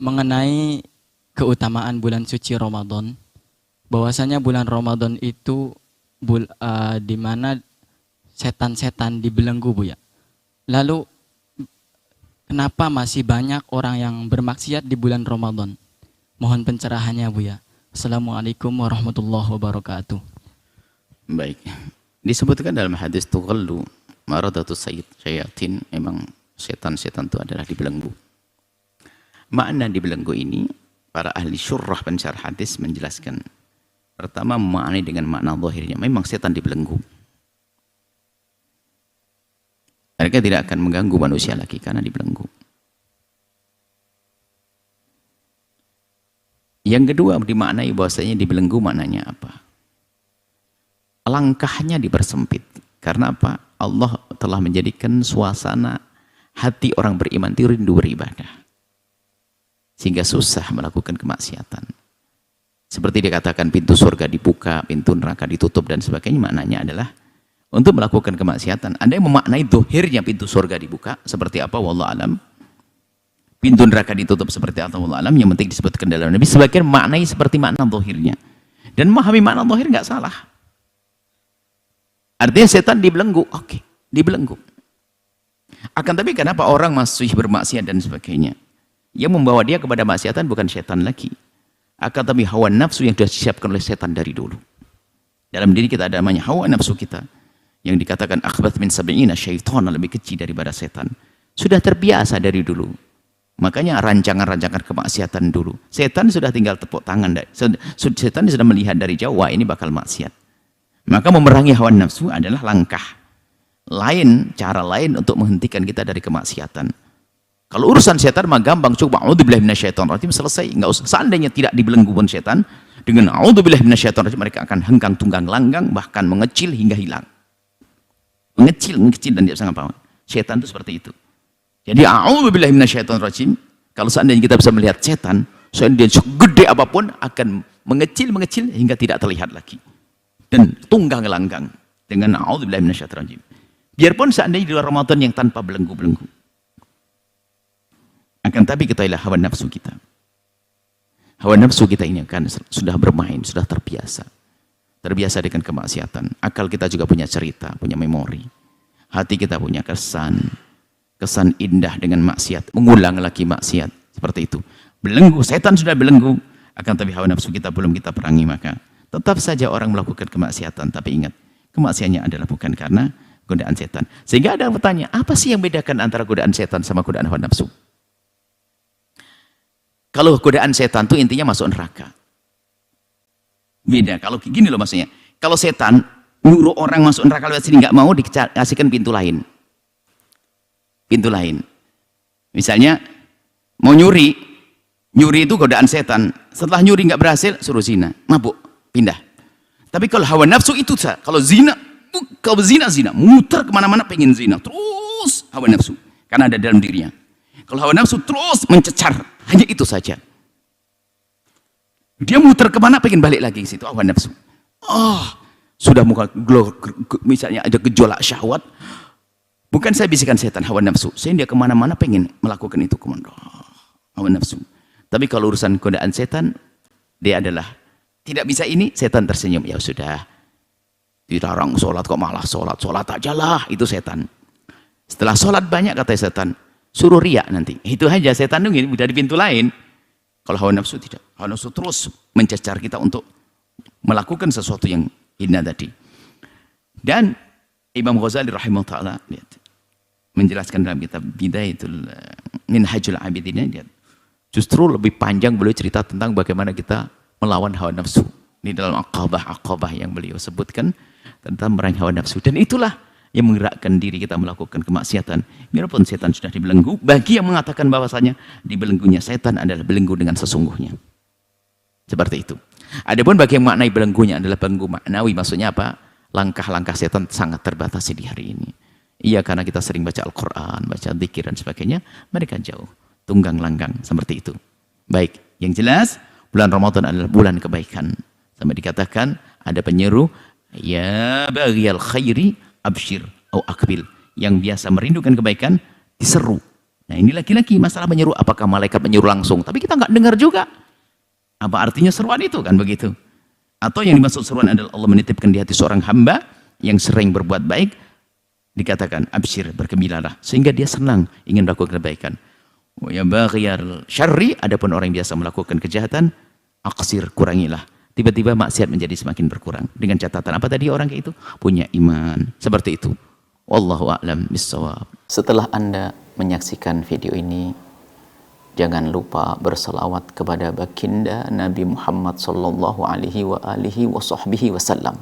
mengenai keutamaan bulan suci Ramadan. Bahwasanya bulan Ramadan itu di mana setan-setan dibelenggu, Bu ya. Lalu kenapa masih banyak orang yang bermaksiat di bulan Ramadan? Mohon pencerahannya, Bu ya. Assalamualaikum warahmatullahi wabarakatuh. Baik. Disebutkan dalam hadis tughallu maradatus syayatin, memang setan-setan itu adalah dibelenggu. Makna dibelenggu ini para ahli syurrah pensyarah hadis menjelaskan. Pertama, memaknai dengan makna zahirnya, memang setan dibelenggu. Mereka tidak akan mengganggu manusia lagi karena dibelenggu. Yang kedua, dimaknai bahwasanya dibelenggu maknanya apa? Langkahnya dipersempit. Karena apa? Allah telah menjadikan suasana hati orang beriman itu rindu beribadah. Sehingga susah melakukan kemaksiatan. Seperti dikatakan pintu surga dibuka, pintu neraka ditutup dan sebagainya, maknanya adalah untuk melakukan kemaksiatan. Ada yang memaknai dohirnya pintu surga dibuka, seperti apa? Wallahu alam. Pintu neraka ditutup seperti apa? Wallahu alam. Yang penting disebutkan dalam Nabi. Sebagian maknai seperti makna dohirnya. Dan memahami makna dohir nggak salah. Artinya setan dibelenggu. Oke, dibelenggu. Akan tapi kenapa orang masih bermaksiat dan sebagainya? Yang membawa dia kepada maksiatan bukan setan lagi. Akan tapi hawa nafsu yang sudah disiapkan oleh setan dari dulu. Dalam diri kita ada namanya hawa nafsu kita. Yang dikatakan akhbath min sab'ina syaitan, lebih kecil daripada setan. Sudah terbiasa dari dulu. Makanya rancangan-rancangan kemaksiatan dulu. Setan sudah tinggal tepuk tangan. Setan sudah melihat dari jauh, wah ini bakal maksiat. Maka memerangi hawa nafsu adalah langkah lain, cara lain untuk menghentikan kita dari kemaksiatan. Kalau urusan setan mah gampang, coba a'udzubillahi minasyaitonir rajim, selesai, enggak usah. Seandainya tidak dibelenggu pun setan, dengan a'udzubillahi minasyaitonir rajim mereka akan hengkang tunggang langgang, bahkan mengecil hingga hilang. Mengecil dan tidak bisa ngapa-ngapain. Setan itu seperti itu. Jadi a'udzubillahi minasyaitonir rajim, kalau seandainya kita bisa melihat setan, seandainya segede apapun akan mengecil hingga tidak terlihat lagi. Dan tunggang langgang dengan a'udzubillahi minasyaitonir rajim. Biarpun seandainya di luar Ramadan yang tanpa belenggu-belenggu. Akan tapi ketahuilah hawa nafsu kita. Hawa nafsu kita ini kan sudah bermain, sudah terbiasa. Terbiasa dengan kemaksiatan. Akal kita juga punya cerita, punya memori. Hati kita punya kesan indah dengan maksiat. Mengulang lagi maksiat. Seperti itu. Belenggu, setan sudah belenggu. Akan tapi hawa nafsu kita belum kita perangi, maka tetap saja orang melakukan kemaksiatan. Tapi ingat, kemaksiannya adalah bukan karena godaan setan. Sehingga ada yang bertanya, apa sih yang bedakan antara godaan setan sama godaan hawa nafsu? Kalau godaan setan itu intinya masuk neraka. Beda. Kalau gini loh maksudnya. Kalau setan nyuruh orang masuk neraka lewat sini nggak mau, dikasihkan pintu lain. Pintu lain. Misalnya mau nyuri itu godaan setan. Setelah nyuri nggak berhasil, suruh zina, mabuk, pindah. Tapi kalau hawa nafsu itu kalau zina, muter kemana-mana pengen zina, terus hawa nafsu, karena ada dalam dirinya. Kalau hawa nafsu terus mencecar, hanya itu saja. Dia muter kemana, pengen balik lagi ke situ, hawa nafsu. Sudah misalnya ada gejolak syahwat. Bukan saya bisikan setan, hawa nafsu. Sehingga dia kemana-mana pengen melakukan itu. Hawa nafsu. Tapi kalau urusan godaan setan, dia adalah tidak bisa ini, setan tersenyum. Ya sudah, dilarang sholat kok malah sholat aja lah, itu setan. Setelah sholat banyak, kata setan, suruh riak nanti. Itu aja, setan itu dari pintu lain. Kalau hawa nafsu tidak. Hawa nafsu terus mencecar kita untuk melakukan sesuatu yang indah tadi. Dan Imam Ghazali rahimahullah ta'ala menjelaskan dalam kitab Bidayatul Minhajul Abidin, justru lebih panjang beliau cerita tentang bagaimana kita melawan hawa nafsu. Ini dalam Aqabah yang beliau sebutkan tentang memerangi hawa nafsu. Dan itulah yang menggerakkan diri kita melakukan kemaksiatan. Biarpun setan sudah dibelenggu, bagi yang mengatakan bahwasanya dibelenggunya setan adalah belenggu dengan sesungguhnya. Seperti itu. Adapun bagi yang maknai belenggunya adalah belenggu maknawi, maksudnya apa? Langkah-langkah setan sangat terbatasi di hari ini. Iya, karena kita sering baca Al-Quran, baca zikir dan sebagainya, mereka jauh, tunggang langgang seperti itu. Baik, yang jelas bulan Ramadan adalah bulan kebaikan. Sampai dikatakan ada penyeru, ya baghiyal khairi absyir au akbil, yang biasa merindukan kebaikan diseru, Nah ini laki-laki masalah menyuruh, apakah malaikat menyuruh langsung? Tapi kita nggak dengar juga. Apa artinya seruan itu kan begitu? Atau yang dimaksud seruan adalah Allah menitipkan di hati seorang hamba yang sering berbuat baik, dikatakan absyir, bergembiralah, sehingga dia senang ingin melakukan kebaikan. Wa ya baghiyal syarri, adapun orang yang biasa melakukan kejahatan, aqsir, kurangilah. Tiba-tiba maksiat menjadi semakin berkurang. Dengan catatan apa tadi orang kayak itu? Punya iman. Seperti itu. Wallahu a'lam bissawab. Setelah Anda menyaksikan video ini, jangan lupa berselawat kepada baginda Nabi Muhammad sallallahu alaihi wa alihi wa sahbihi wasallam.